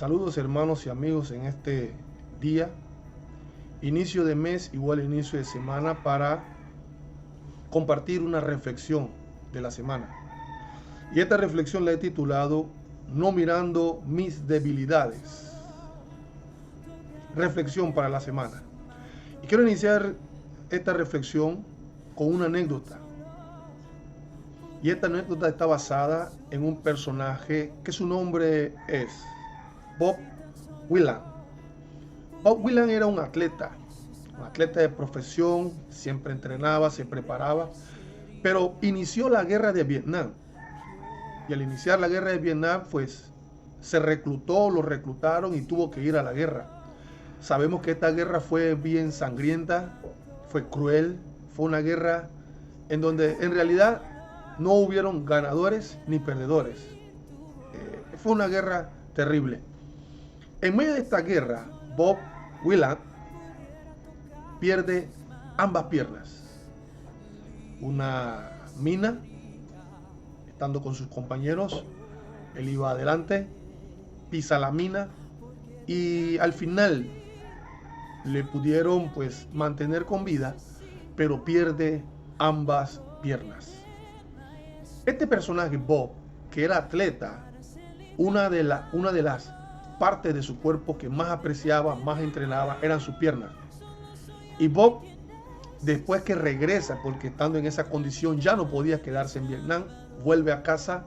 Saludos hermanos y amigos en este día, inicio de mes igual inicio de semana, para compartir una reflexión de la semana. Y esta reflexión la he titulado No mirando mis debilidades. Reflexión para la semana. Y quiero iniciar esta reflexión con una anécdota. Y esta anécdota está basada en un personaje que su nombre es Bob Wieland. Bob Wieland era un atleta de profesión, siempre entrenaba, se preparaba, pero inició la guerra de Vietnam. Y al iniciar la guerra de Vietnam, pues lo reclutaron y tuvo que ir a la guerra. Sabemos que esta guerra fue bien sangrienta, fue cruel, fue una guerra en donde en realidad no hubieron ganadores ni perdedores. Fue una guerra terrible. En medio de esta guerra, Bob Wieland pierde ambas piernas. Una mina, estando con sus compañeros, él iba adelante, pisa la mina y al final le pudieron pues mantener con vida, pero pierde ambas piernas. Este personaje, Bob, que era atleta, una de las partes de su cuerpo que más apreciaba, más entrenaba, eran sus piernas. Y Bob, después que regresa, porque estando en esa condición ya no podía quedarse en Vietnam, vuelve a casa.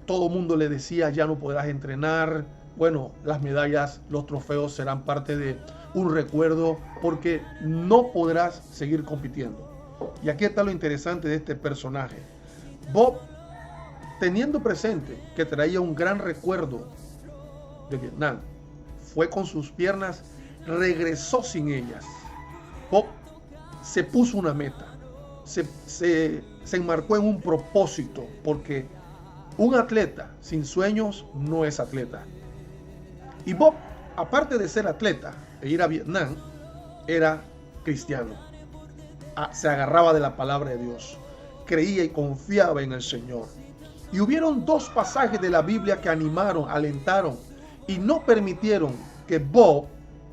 Todo el mundo le decía, ya no podrás entrenar. Bueno, las medallas, los trofeos serán parte de un recuerdo, porque no podrás seguir compitiendo. Y aquí está lo interesante de este personaje. Bob, teniendo presente que traía un gran recuerdo de Vietnam, fue con sus piernas, regresó sin ellas. Bob se puso una meta, se enmarcó en un propósito, porque un atleta sin sueños no es atleta. Y Bob, aparte de ser atleta e ir a Vietnam, era cristiano. Se agarraba de la palabra de Dios, creía y confiaba en el Señor. Y hubieron dos pasajes de la Biblia que animaron, alentaron y no permitieron que Bob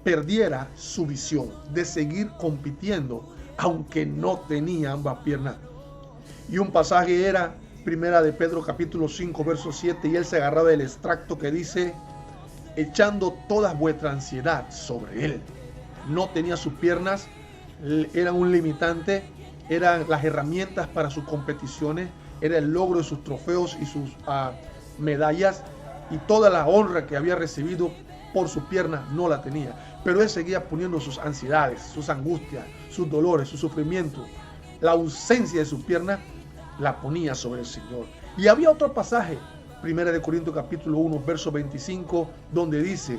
perdiera su visión de seguir compitiendo, aunque no tenía ambas piernas. Y un pasaje era Primera de Pedro capítulo 5 verso 7, y él se agarraba del extracto que dice: echando toda vuestra ansiedad sobre él. No tenía sus piernas, eran un limitante, eran las herramientas para sus competiciones, era el logro de sus trofeos y sus medallas, y toda la honra que había recibido por sus piernas no la tenía. Pero él seguía poniendo sus ansiedades, sus angustias, sus dolores, su sufrimiento, la ausencia de sus piernas, la ponía sobre el Señor. Y había otro pasaje, 1 Corintios capítulo 1 verso 25, donde dice: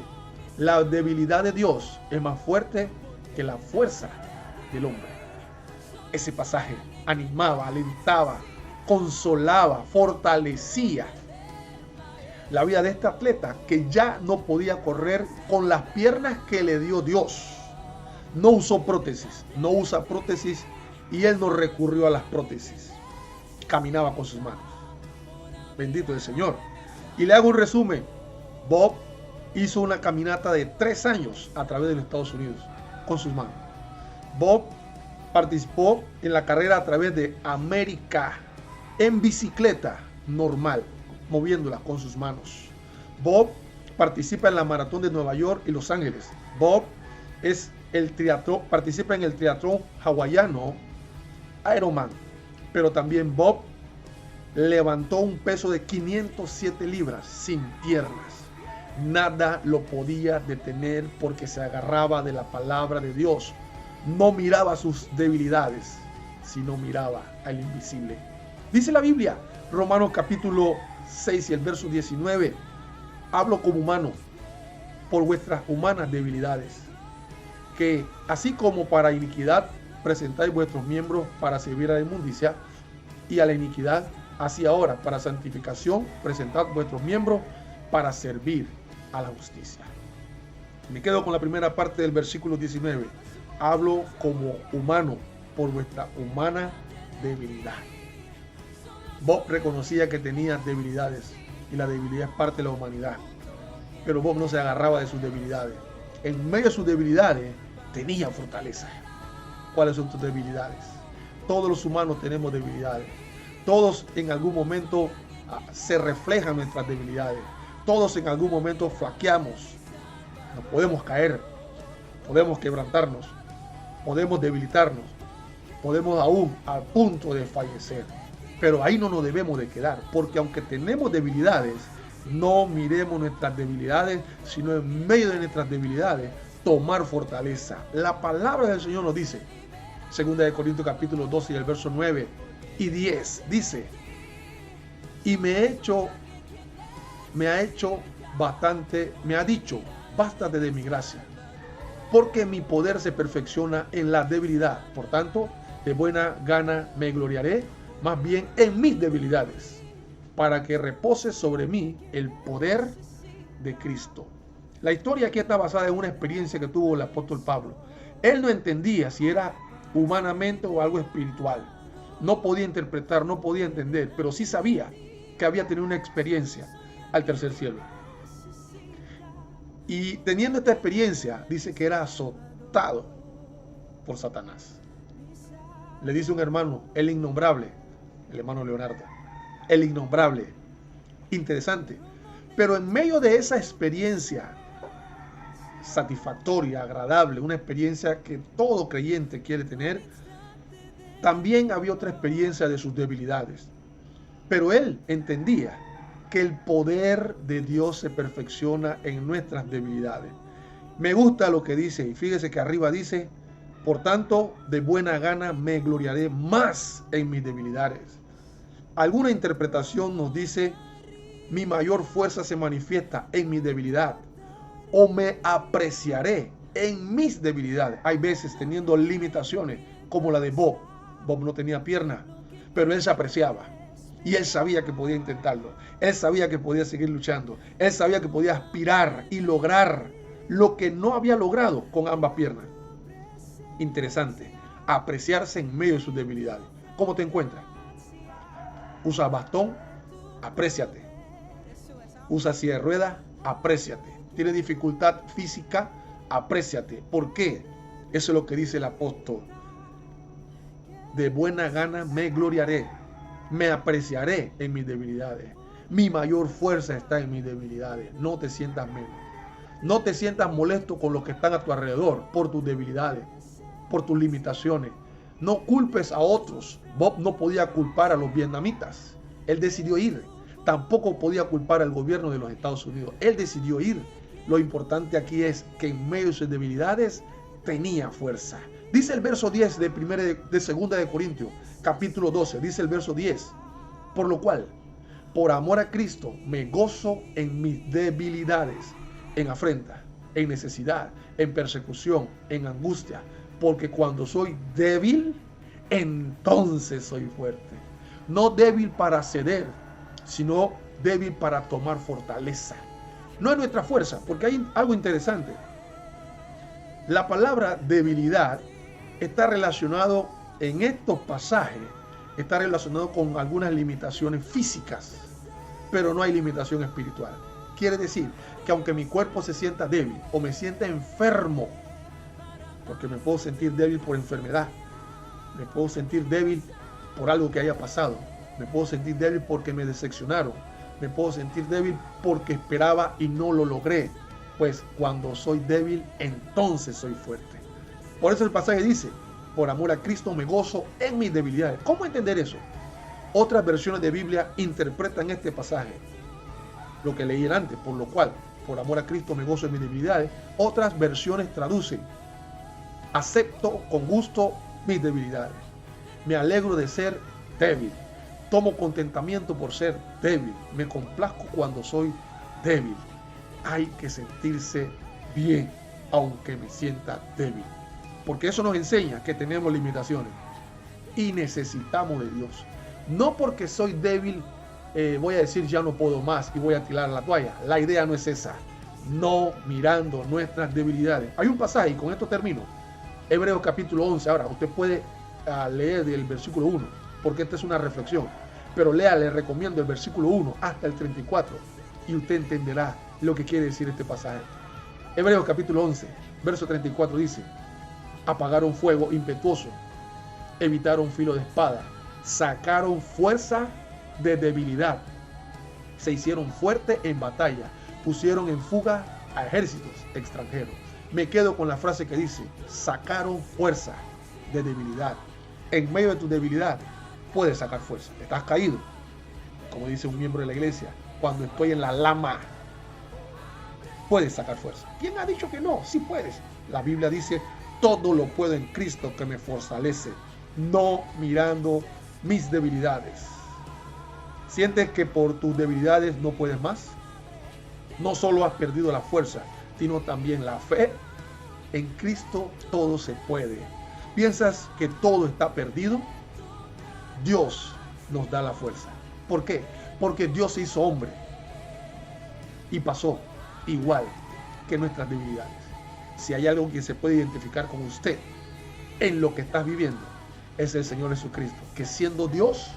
la debilidad de Dios es más fuerte que la fuerza del hombre. Ese pasaje animaba, alentaba, consolaba, fortalecía la vida de este atleta, que ya no podía correr con las piernas que le dio Dios. No usó prótesis, no usa prótesis, y él no recurrió a las prótesis. Caminaba con sus manos. Bendito el Señor. Y le hago un resumen. Bob hizo una caminata de 3 años a través de los Estados Unidos con sus manos. Bob participó en la carrera a través de América en bicicleta normal, moviéndola con sus manos. Bob participa en la maratón de Nueva York y Los Ángeles. Bob participa en el triatlón hawaiano Ironman. Pero también Bob levantó un peso de 507 libras sin piernas. Nada lo podía detener, porque se agarraba de la palabra de Dios. No miraba sus debilidades, sino miraba al invisible. Dice la Biblia, Romanos capítulo 6 y el verso 19: hablo como humano por vuestras humanas debilidades, que así como para iniquidad presentáis vuestros miembros para servir a la inmundicia, y a la iniquidad, así ahora para santificación presentad vuestros miembros para servir a la justicia. Me quedo con la primera parte del versículo 19. Hablo como humano por vuestra humana debilidad. Bob reconocía que tenía debilidades, y la debilidad es parte de la humanidad. Pero Bob no se agarraba de sus debilidades. En medio de sus debilidades tenía fortaleza. ¿Cuáles son tus debilidades? Todos los humanos tenemos debilidades. Todos en algún momento se reflejan nuestras debilidades. Todos en algún momento flaqueamos. Nos podemos caer. Podemos quebrantarnos. Podemos debilitarnos. Podemos aún al punto de fallecer. Pero ahí no nos debemos de quedar. Porque aunque tenemos debilidades, no miremos nuestras debilidades, sino en medio de nuestras debilidades, tomar fortaleza. La palabra del Señor nos dice, 2 Corintios capítulo 12 y el verso 9 y 10, dice, y me ha dicho, bástate de mi gracia, porque mi poder se perfecciona en la debilidad. Por tanto, de buena gana me gloriaré, más bien en mis debilidades, para que repose sobre mí el poder de Cristo. La historia aquí está basada en una experiencia que tuvo el apóstol Pablo. Él no entendía si era humanamente o algo espiritual. No podía interpretar, no podía entender, pero sí sabía que había tenido una experiencia al tercer cielo. Y teniendo esta experiencia, dice que era azotado por Satanás. Le dice un hermano, el innombrable, el hermano Leonardo, el innombrable. Interesante. Pero en medio de esa experiencia satisfactoria, agradable, una experiencia que todo creyente quiere tener, también había otra experiencia de sus debilidades. Pero él entendía que el poder de Dios se perfecciona en nuestras debilidades. Me gusta lo que dice, y fíjese que arriba dice, por tanto, de buena gana me gloriaré más en mis debilidades. Alguna interpretación nos dice, mi mayor fuerza se manifiesta en mi debilidad, o me apreciaré en mis debilidades. Hay veces teniendo limitaciones, como la de Bob. Bob no tenía pierna, pero él se apreciaba. Y él sabía que podía intentarlo. Él sabía que podía seguir luchando. Él sabía que podía aspirar y lograr lo que no había logrado con ambas piernas. Interesante. Apreciarse en medio de sus debilidades. ¿Cómo te encuentras? Usa bastón, apréciate. Usa silla de ruedas, apréciate. Tiene dificultad física, apréciate. ¿Por qué? Eso es lo que dice el apóstol. De buena gana me gloriaré. Me apreciaré en mis debilidades. Mi mayor fuerza está en mis debilidades. No te sientas menos. No te sientas molesto con los que están a tu alrededor por tus debilidades, por tus limitaciones. No culpes a otros. Bob no podía culpar a los vietnamitas. Él decidió ir. Tampoco podía culpar al gobierno de los Estados Unidos. Él decidió ir. Lo importante aquí es que en medio de sus debilidades tenía fuerza. Dice el verso 10 de 2 de Corintios, capítulo 12, dice el verso 10. Por lo cual, por amor a Cristo, me gozo en mis debilidades, en afrenta, en necesidad, en persecución, en angustia. Porque cuando soy débil, entonces soy fuerte. No débil para ceder, sino débil para tomar fortaleza. No es nuestra fuerza, porque hay algo interesante. La palabra debilidad está relacionado en estos pasajes, está relacionado con algunas limitaciones físicas, pero no hay limitación espiritual. Quiere decir que aunque mi cuerpo se sienta débil o me sienta enfermo, porque me puedo sentir débil por enfermedad, me puedo sentir débil por algo que haya pasado, me puedo sentir débil porque me decepcionaron, me puedo sentir débil porque esperaba y no lo logré. Pues cuando soy débil, entonces soy fuerte. Por eso el pasaje dice, por amor a Cristo me gozo en mis debilidades. ¿Cómo entender eso? Otras versiones de Biblia interpretan este pasaje, lo que leí antes, por lo cual, por amor a Cristo me gozo en mis debilidades. Otras versiones traducen, acepto con gusto mis debilidades. Me alegro de ser débil. Tomo contentamiento por ser débil. Me complazco cuando soy débil. Hay que sentirse bien, aunque me sienta débil. Porque eso nos enseña que tenemos limitaciones y necesitamos de Dios. No porque soy débil, voy a decir ya no puedo más y voy a tirar la toalla. La idea no es esa. No mirando nuestras debilidades. Hay un pasaje, y con esto termino. Hebreos capítulo 11. Ahora, usted puede leer del versículo 1, porque esta es una reflexión. Pero lea, le recomiendo el versículo 1 hasta el 34 y usted entenderá lo que quiere decir este pasaje. Hebreos capítulo 11, verso 34 dice: apagaron fuego impetuoso, evitaron filo de espada, sacaron fuerza de debilidad, se hicieron fuertes en batalla, pusieron en fuga a ejércitos extranjeros. Me quedo con la frase que dice: sacaron fuerza de debilidad. En medio de tu debilidad puedes sacar fuerza. Estás caído, como dice un miembro de la iglesia: cuando estoy en la lama, puedes sacar fuerza. ¿Quién ha dicho que no? Sí puedes. La Biblia dice: todo lo puedo en Cristo que me fortalece, no mirando mis debilidades. ¿Sientes que por tus debilidades no puedes más? No solo has perdido la fuerza, sino también la fe. En Cristo todo se puede. ¿Piensas que todo está perdido? Dios nos da la fuerza. ¿Por qué? Porque Dios se hizo hombre y pasó igual que nuestras debilidades. Si hay algo que se puede identificar con usted en lo que estás viviendo, es el Señor Jesucristo, que siendo Dios,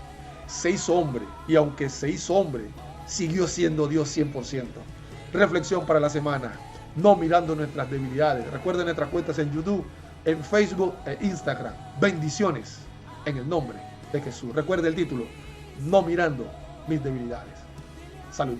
se hizo hombre, y aunque se hizo hombre, siguió siendo Dios 100%. Reflexión para la semana: no mirando nuestras debilidades. Recuerden nuestras cuentas en YouTube, en Facebook e Instagram. Bendiciones en el nombre de Jesús. Recuerde el título: no mirando mis debilidades. Salud.